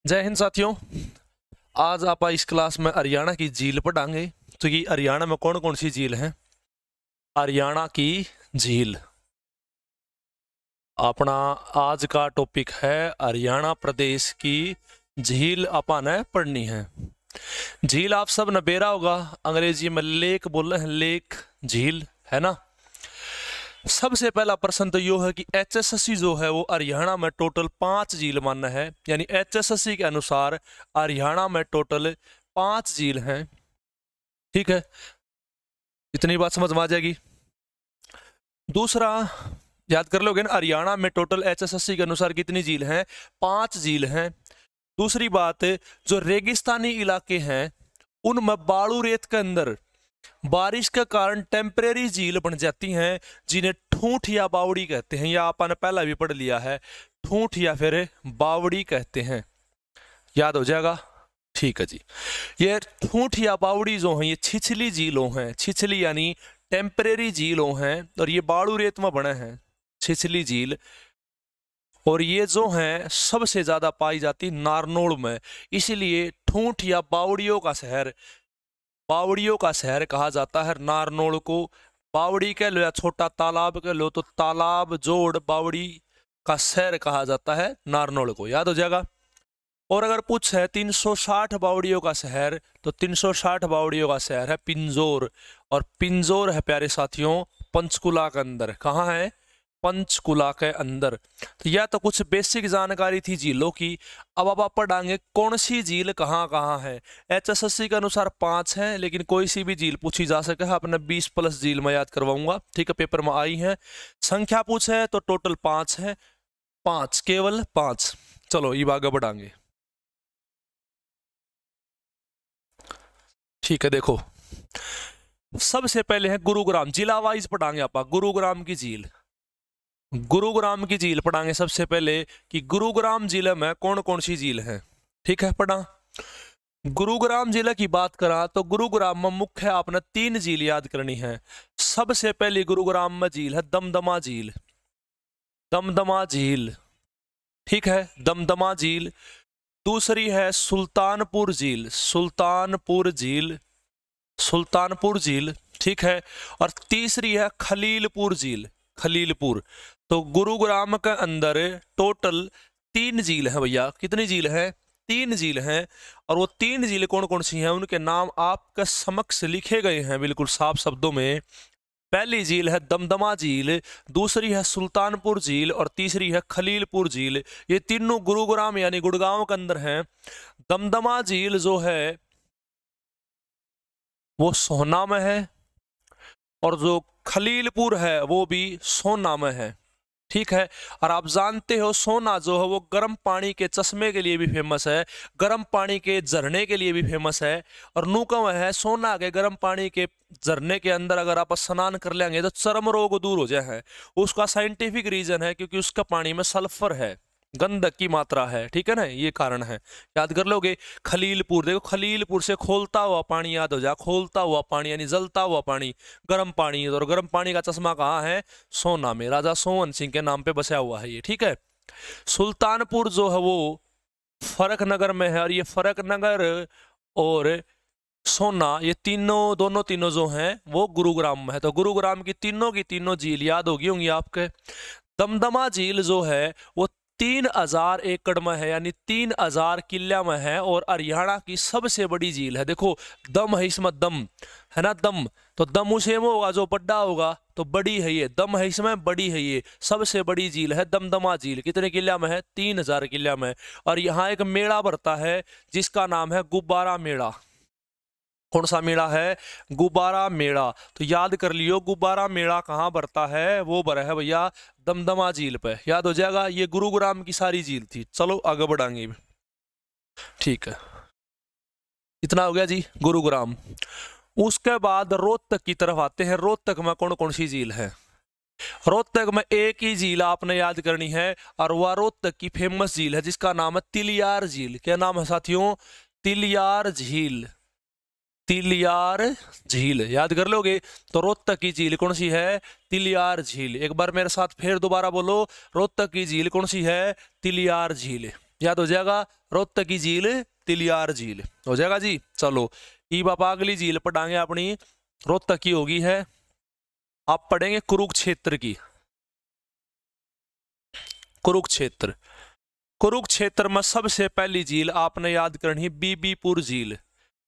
जय हिंद साथियों। आज आप इस क्लास में हरियाणा की झील पढ़ाएंगे। तो ये हरियाणा में कौन कौन सी झील है? हरियाणा की झील अपना आज का टॉपिक है। हरियाणा प्रदेश की झील अपन ने पढ़नी है। झील आप सब ने बेरा होगा, अंग्रेजी में लेक बोल रहे हैं, लेक झील है ना। सबसे पहला प्रश्न तो यो है कि एचएसएससी जो है वो हरियाणा में टोटल 5 झील मानना है। यानी एचएसएससी के अनुसार हरियाणा में टोटल 5 झील हैं। ठीक है, इतनी बात समझ में आ जाएगी। दूसरा याद कर लोगे ना, हरियाणा में टोटल एचएसएससी के अनुसार कितनी झील हैं? 5 झील हैं। दूसरी बात, जो रेगिस्तानी इलाके हैं उनमें बालू रेत के अंदर बारिश के कारण टेम्परेरी झील बन जाती हैं, जिन्हें ठूंठ या बावड़ी कहते हैं। या अपन ने पहला भी पढ़ लिया है, ठूंठ या फिर बावड़ी कहते हैं। याद हो जाएगा, ठीक है जी। ये ठूंठ या बावड़ी जो हैं ये छिछली झीलों हैं। छिछली यानी टेम्परेरी झीलों हैं और ये बालू रेत में बने हैं, छिछली झील। और ये जो हैं सबसे ज्यादा पाई जाती नारनौल में, इसीलिए ठूंठ या बावड़ियों का शहर कहा जाता है नारनौल को। बावड़ी कह लो या छोटा तालाब कह लो, तो तालाब जोड़ बावड़ी का शहर कहा जाता है नारनौल को। याद हो जाएगा। और अगर पूछे 360 बावड़ियों का शहर, तो 360 बावड़ियों का शहर है पिंजौर। और पिंजौर है प्यारे साथियों पंचकुला के अंदर। कहाँ है? पंचकुला के अंदर। तो यह तो कुछ बेसिक जानकारी थी झीलों की। अब आप पढ़ाएंगे कौन सी झील कहाँ कहाँ है। एचएसएससी के अनुसार 5 हैं, लेकिन कोई सी भी झील पूछी जा सके है। अपने 20+ झील में याद करवाऊंगा, ठीक है, पेपर में आई है। संख्या पूछे तो टोटल 5 है, 5 केवल 5। चलो ये आगे बढ़ाएंगे, ठीक है। देखो सबसे पहले है गुरुग्राम, जिला वाइज पढ़ाएंगे आप। गुरुग्राम की झील, गुरुग्राम की झील पढ़ाएंगे सबसे पहले कि गुरुग्राम जिले में कौन कौन सी झील है। ठीक है, पढ़ा। गुरुग्राम जिले की बात करा तो गुरुग्राम में मुख्य आपने 3 झील याद करनी है। सबसे पहली गुरुग्राम में झील है दमदमा झील। दमदमा झील, ठीक है, दमदमा झील। दूसरी है सुल्तानपुर झील, सुल्तानपुर झील, सुल्तानपुर झील, ठीक है। और तीसरी है खलीलपुर झील, खलीलपुर। तो गुरुग्राम के अंदर टोटल 3 झील है भैया। कितनी झील है? 3 झील हैं। और वो 3 झील कौन कौन सी हैं उनके नाम आपके समक्ष लिखे गए हैं बिल्कुल साफ शब्दों में। पहली झील है दमदमा झील, दूसरी है सुल्तानपुर झील और तीसरी है खलीलपुर झील। ये तीनों गुरुग्राम यानी गुड़गांव के अंदर हैं। दमदमा झील जो है वो सोहना में है और जो खलीलपुर है वो भी सोना में है, ठीक है। और आप जानते हो सोना जो है वो गर्म पानी के चश्मे के लिए भी फेमस है, गर्म पानी के झरने के लिए भी फेमस है। और नूकम है सोना के गर्म पानी के झरने के अंदर अगर आप स्नान कर लेंगे तो चर्म रोग दूर हो जाए। उसका साइंटिफिक रीजन है क्योंकि उसका पानी में सल्फर है, गंधक की मात्रा है, ठीक है ना, ये कारण है। याद कर लोगे। खलीलपुर, देखो खलीलपुर से खोलता हुआ पानी याद हो जाए, खोलता हुआ पानी यानी जलता हुआ पानी, गर्म पानी। और गर्म पानी का चश्मा कहाँ है? सोना में, राजा सोवन सिंह के नाम पे बसा हुआ है ये, ठीक है। सुल्तानपुर जो है वो फरक नगर में है। और ये फरक नगर और सोना ये तीनों जो हैं वो गुरुग्राम में है। तो गुरुग्राम की तीनों झील याद होगी आपके। दमदमा झील जो है वो 3000 एकड़ में है, यानी 3000 किला में है और हरियाणा की सबसे बड़ी झील है। देखो दम है इसमें, दम है ना, दम। तो दम उसे में होगा जो बड़ा होगा, तो बड़ी है ये, दम है इसमें, बड़ी है ये। सबसे बड़ी झील है दमदमा झील। कितने किला में है? 3000 किला में। और यहाँ एक मेला भरता है जिसका नाम है गुब्बारा मेला। कौन सा मेला है? गुब्बारा मेला। तो याद कर लियो गुब्बारा मेला कहाँ भरता है? वो भरा है भैया दमदमा झील पे। याद हो जाएगा। ये गुरुग्राम की सारी झील थी। चलो आगे बढ़ाएंगे, ठीक है। इतना हो गया जी गुरुग्राम। उसके बाद रोहतक की तरफ आते हैं। रोहतक में कौन कौन सी झील है? रोहतक में एक ही झील आपने याद करनी है और वह रोहतक की फेमस झील है जिसका नाम है तिलियार झील। क्या नाम है साथियों? तिलियार झील, तिलियार झील। याद कर लोगे। तो रोहतक की झील कौन सी है? तिलियार झील। एक बार मेरे साथ फिर दोबारा बोलो, रोहतक की झील कौन सी है? तिलियार झील। याद हो जाएगा, रोहतकी झील, तिलियार झील हो जाएगा जी। चलो ई बाबा अगली झील पढ़ाएंगे अपनी रोहतक की होगी है, आप पढ़ेंगे कुरुक्षेत्र की। कुरुक्षेत्र, कुरुक्षेत्र में सबसे पहली झील आपने याद करनी है बीबीपुर झील।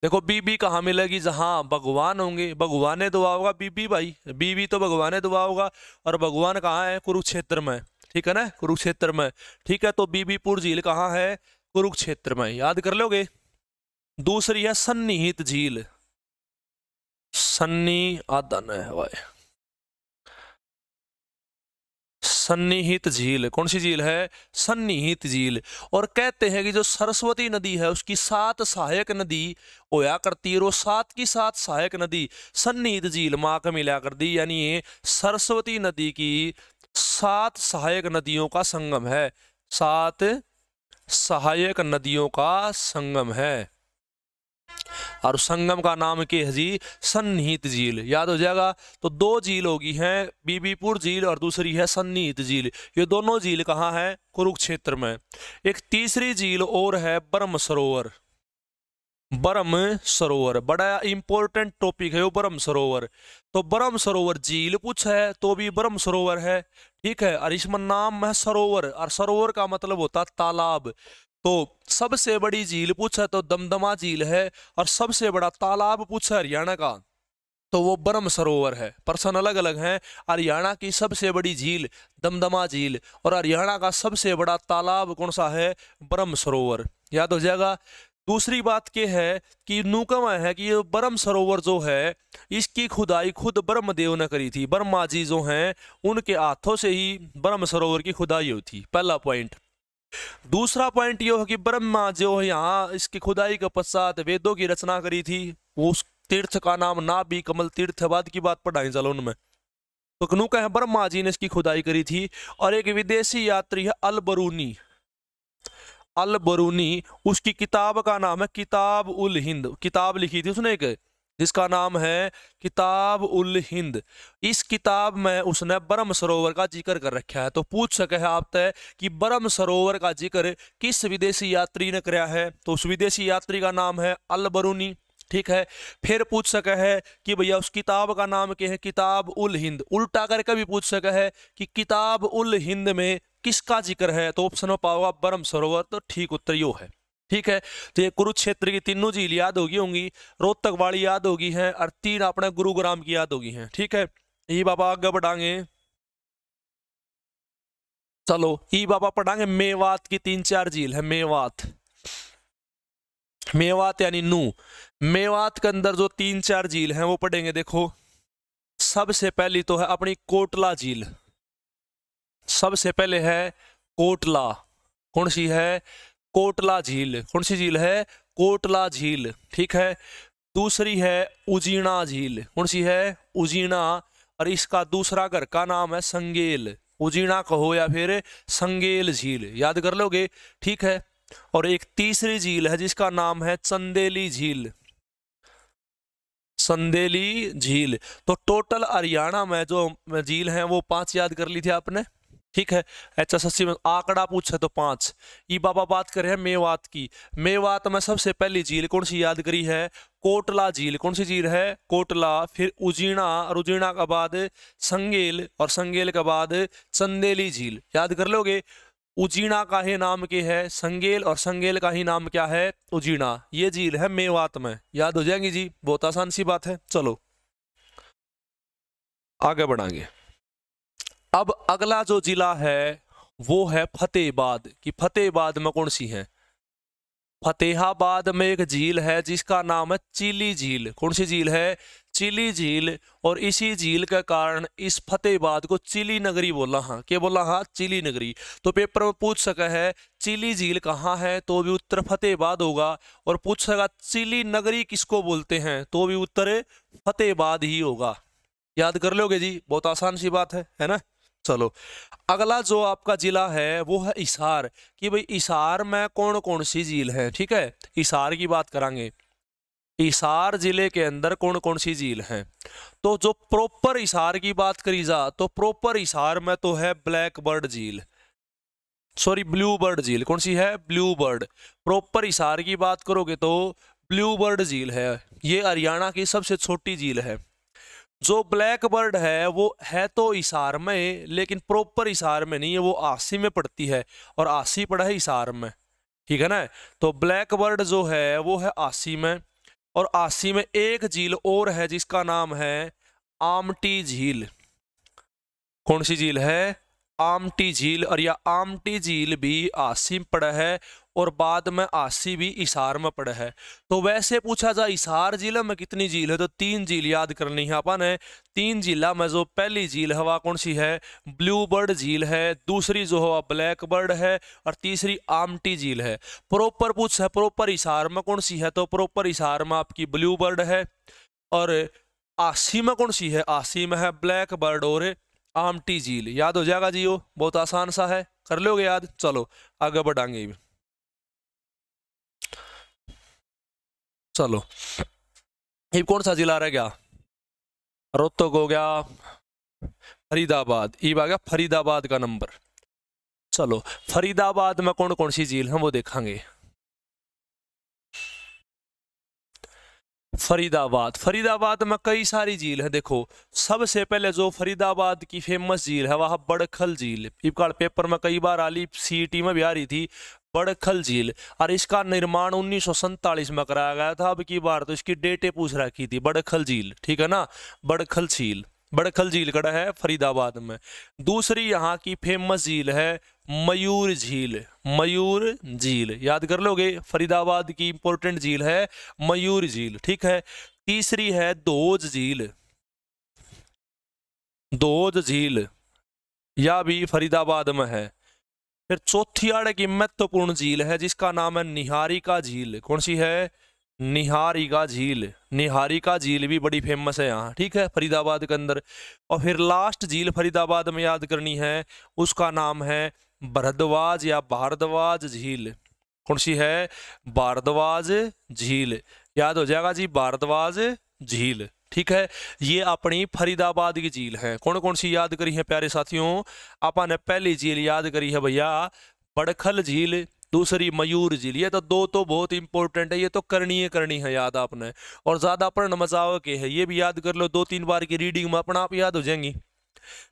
देखो बीबी कहाँ मिलेगी, जहां भगवान होंगे, भगवान ने दुआ होगा बीबी भाई, बीबी तो भगवान ने दुआ होगा, और भगवान कहाँ है, कुरुक्षेत्र में, ठीक है ना, कुरुक्षेत्र में, ठीक है। तो बीबीपुर झील कहाँ है, कुरुक्षेत्र में, याद कर लोगे। दूसरी है सन्निहित झील, सन्नी आदन है भाई, सन्निहित झील, कौन सी झील है, सन्निहित झील। और कहते हैं कि जो सरस्वती नदी है उसकी 7 सहायक नदी होया करती है, वो 7 की 7 सहायक नदी सन्निहित झील माँ का मिला कर दी, यानी ये सरस्वती नदी की 7 सहायक नदियों का संगम है, 7 सहायक नदियों का संगम है, और संगम का नाम क्या है जी, सन्निहित झील, याद हो जाएगा। तो 2 झील होगी हैं, बीबीपुर झील और दूसरी है सन्निहित झील। ये दोनों झील कहाँ है, कुरुक्षेत्र में। एक तीसरी झील और है ब्रह्म सरोवर, ब्रह्म सरोवर बड़ा इंपॉर्टेंट टॉपिक है वो ब्रह्म सरोवर। तो ब्रह्म सरोवर झील पूछा है तो भी ब्रह्म सरोवर है, ठीक है, और इसमें नाम है सरोवर, और सरोवर का मतलब होता तालाब। तो सबसे बड़ी झील पूछा तो दमदमा झील है, और सबसे बड़ा तालाब पूछा हरियाणा का तो वो ब्रह्म सरोवर है। पर्सन अलग अलग हैं, हरियाणा की सबसे बड़ी झील दमदमा झील, और हरियाणा का सबसे बड़ा तालाब कौन सा है, ब्रह्म सरोवर, याद हो जाएगा। दूसरी बात क्या है कि नुकमा है कि ये ब्रह्म सरोवर जो है इसकी खुदाई खुद ब्रह्मदेव ने करी थी, ब्रह्मा जी जो हैं उनके हाथों से ही ब्रह्म सरोवर की खुदाई हुई थी, पहला पॉइंट। दूसरा पॉइंट ये है कि ब्रह्मा जो यहाँ इसकी खुदाई के पश्चात वेदों की रचना करी थी, उस तीर्थ का नाम नाभि कमल तीर्थ, बाद की बात पढ़ाई चलो उनमें। तो कनू का है ब्रह्मा जी ने इसकी खुदाई करी थी। और एक विदेशी यात्री है अल बरूनी, अल बरूनी, उसकी किताब का नाम है किताब उल हिंद, किताब लिखी थी उसने एक जिसका नाम है किताब उल हिंद। इस किताब में उसने ब्रह्म सरोवर का जिक्र कर रखा है। तो पूछ सके है आप तय कि ब्रह्म सरोवर का जिक्र किस विदेशी यात्री ने कराया है, तो उस विदेशी यात्री का नाम है अल बरूनी, ठीक है। फिर पूछ सके है कि भैया उस किताब का नाम क्या है, किताब उल हिंद। उल्टा करके भी पूछ सके है कि किताब उल हिंद में किसका जिक्र है, तो ऑप्शन में पाओगा ब्रह्म सरोवर, तो ठीक उत्तर यो है, ठीक है। तो ये कुरुक्षेत्र की तीनों झील याद होगी, रोहतक वाली याद होगी है, और 3 अपने गुरुग्राम की याद होगी है, ठीक है। ये बाबा आगे बढ़ाएंगे, चलो ये बाबा पढ़ाएंगे मेवात की 3-4 झील है। मेवात, मेवात यानी नू, मेवात के अंदर जो 3-4 झील हैं वो पढ़ेंगे। देखो सबसे पहली तो है अपनी कोटला झील, सबसे पहले है कोटला, कौन सी है, कोटला झील, कौन सी झील है, कोटला झील, ठीक है। दूसरी है उजीना झील, कौन सी है, उजीना, और इसका दूसरा घर का नाम है संगेल, उजीना कहो या फिर संगेल झील, याद कर लोगे, ठीक है। और एक तीसरी झील है जिसका नाम है चंदेली झील, चंदेली झील। तो टोटल हरियाणा में जो झील हैं वो 5 याद कर ली थी आपने, ठीक है। HSSC में आंकड़ा पूछे तो 5। ये बाबा बात कर रहे हैं मेवात की। मेवात में सबसे पहली झील कौन सी याद करी है, कोटला झील, कौन सी झील है, कोटला। फिर उजीना, और उजीना के बाद संगेल, और संगेल के बाद चंदेली झील, याद कर लोगे। उजीना का ही नाम क्या है, संगेल, और संगेल का ही नाम क्या है, उजीना। ये झील है मेवात में, याद हो जाएंगी जी, बहुत आसान सी बात है। चलो आगे बढ़ाएंगे। अब अगला जो जिला है वो है फतेहाबाद की। फतेहाबाद में कौन सी है, फतेहाबाद में एक झील है जिसका नाम है चिली झील, कौन सी झील है, चिली झील। और इसी झील के कारण इस फतेहाबाद को चिली नगरी बोला, हाँ क्या बोला, हाँ चिली नगरी। तो पेपर में पूछ सका है चिली झील कहाँ है, तो भी उत्तर फतेहाबाद होगा। और पूछ सका चिली नगरी किसको बोलते हैं, तो भी उत्तर फतेहाबाद ही होगा, याद कर लोगे जी, बहुत आसान सी बात है ना। चलो अगला जो आपका जिला है वो है हिसार, कि भाई हिसार में कौन कौन सी झील है, ठीक है, हिसार की बात करांगे। हिसार जिले के अंदर कौन कौन सी झील है, तो जो प्रॉपर हिसार की बात करी जा तो प्रॉपर हिसार में तो है ब्लैक बर्ड झील, सॉरी ब्लू बर्ड झील, कौन सी है? Blue bird. प्रॉपर हिसार की बात करोगे तो ब्लू बर्ड झील है, ये हरियाणा की सबसे छोटी झील है। जो ब्लैक बर्ड है वो है तो हिसार में, लेकिन प्रॉपर हिसार में नहीं है, वो आसी में पड़ती है, और आसी पड़ा है हिसार में, ठीक है ना। तो ब्लैक बर्ड जो है वो है आसी में, और आसी में एक झील और है जिसका नाम है आमटी झील। कौन सी झील है? आमटी झील। और यह आमटी झील भी आसी में पड़ा है, और बाद में आसी भी हिसार में पड़ा है। तो वैसे पूछा जाए हिसार जिला में कितनी झील है, तो 3 झील याद करनी है अपन है। 3 जिला में जो पहली झील हवा कौन सी है? ब्लू बर्ड झील है, दूसरी जो हवा ब्लैक बर्ड है, और तीसरी आमटी झील है। प्रॉपर पूछ है प्रॉपर हिसार में कौन सी है, तो प्रॉपर हिसार में आपकी ब्लू बर्ड है, और आसी में कौन सी है? आसी में है ब्लैक बर्ड और आमटी झील। याद हो जाएगा जी, वो बहुत आसान सा है, कर लोगे याद। चलो आगे बढ़ाएंगे। चलो ये कौन सा जिला रह गया? रोहतक हो गया, फरीदाबाद, ये आ गया फरीदाबाद का नंबर। चलो फरीदाबाद में कौन कौन सी झील है वो देखेंगे। फरीदाबाद में कई सारी झील है। देखो सबसे पहले जो फरीदाबाद की फेमस झील है वह बड़खल झील। इबकाल पेपर में कई बार आली, सीईटी में भी आ रही थी बड़खल झील, और इसका निर्माण 1947 में कराया गया था। अब की बार तो इसकी डेटें पूछ रखी थी। बड़खल झील, ठीक है ना, बड़खल झील, बड़खल झील कड़ा है फरीदाबाद में। दूसरी यहाँ की फेमस झील है मयूर झील। मयूर झील याद कर लोगे, फरीदाबाद की इंपॉर्टेंट झील है मयूर झील, ठीक है। तीसरी है दोज झील। दोज झील या भी फरीदाबाद में है। फिर चौथी आड़े की महत्वपूर्ण झील है जिसका नाम है निहारिका झील। कौन सी है? निहारिका झील। निहारिका झील भी बड़ी फेमस है यहाँ, ठीक है, फरीदाबाद के अंदर। और फिर लास्ट झील फरीदाबाद में याद करनी है, उसका नाम है भारद्वाज या भारद्वाज झील। कौन सी है? भारद्वाज झील। याद हो जाएगा जी, भारद्वाज झील, ठीक है। ये अपनी फरीदाबाद की झील है। कौन कौन सी याद करी है प्यारे साथियों? अपन ने पहली झील याद करी है भैया बड़खल झील, दूसरी मयूर झील। ये तो दो तो बहुत इंपॉर्टेंट है, ये तो करनी है याद आपने, और ज्यादा पढ़ना मजाक के है, ये भी याद कर लो, 2-3 बार की रीडिंग में अपना आप याद हो जाएंगी।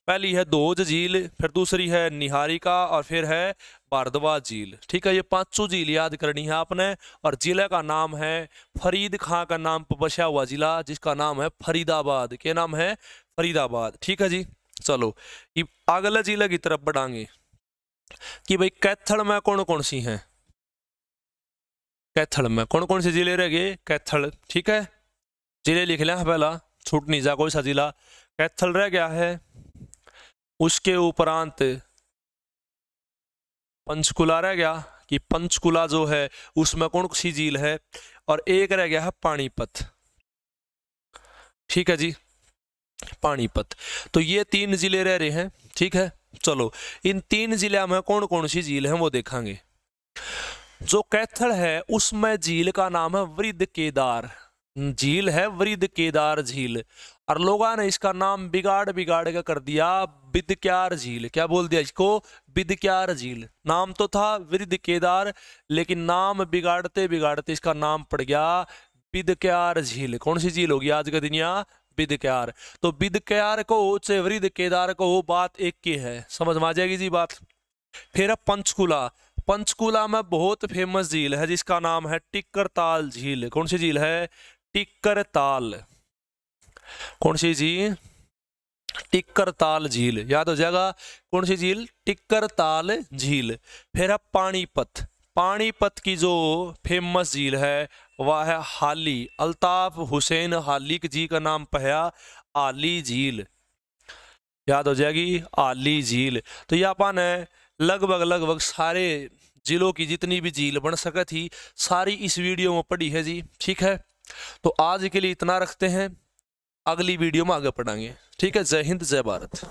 पहली है दोज झील, फिर दूसरी है निहारिका, और फिर है भारद्वाज झील, ठीक है। ये 5 झील याद करनी है आपने। और जिले का नाम है फरीद खां का नाम पर बसा हुआ जिला, जिसका नाम है फरीदाबाद। क्या नाम है? फरीदाबाद, ठीक है जी। चलो अगले जिले की तरफ बढ़ाएंगे कि भाई कैथल में कौन कौन सी हैं। कैथल में कौन कौन से जिले रह गए? कैथल, ठीक है, जिले लिख लें पहला, छूट नहीं जा कोई सा जिला। कैथल रह गया है, उसके उपरांत पंचकुला रह गया कि पंचकुला जो है उसमें कौन सी झील है, और एक रह गया है पानीपत, ठीक है जी, पानीपत। तो ये 3 जिले रह रहे हैं, ठीक है। चलो इन 3 जिले में कौन कौन सी झील है वो देखेंगे। जो कैथल है उसमें झील का नाम है वृद्ध केदार। झील है वृद्ध केदार झील, और लोगों ने इसका नाम बिगाड़ के कर दिया बिदक्यार झील। क्या बोल दिया इसको? बिदक्यार झील। नाम तो था वृद्ध केदार, लेकिन नाम बिगाड़ते इसका नाम पड़ गया बिदक्यार झील। कौन सी झील होगी आज के दिन? यहाँ बिदक्यार। तो बिदक्यार को चाहे वृद्ध केदार को, वो बात एक की है, समझ में आ जाएगी जी बात। फिर है पंचकुला। पंचकुला में बहुत फेमस झील है जिसका नाम है टिक्करताल झील। कौन सी झील है? टिक्करताल। कौन सी झील? टिक्करताल झील। याद हो जाएगा कौन सी झील? टिक्करताल झील। फिर है पानीपत। पानीपत की जो फेमस झील है वह है हाली। अल्ताफ हुसैन हाली जी का नाम पहया हाली झील। याद हो जाएगी हाली झील। तो ये अपन लगभग सारे जिलों की जितनी भी झील बन सके थी सारी इस वीडियो में पड़ी है जी, ठीक है। तो आज के लिए इतना रखते हैं, अगली वीडियो में आगे पढ़ाएंगे, ठीक है। जय हिंद, जय भारत।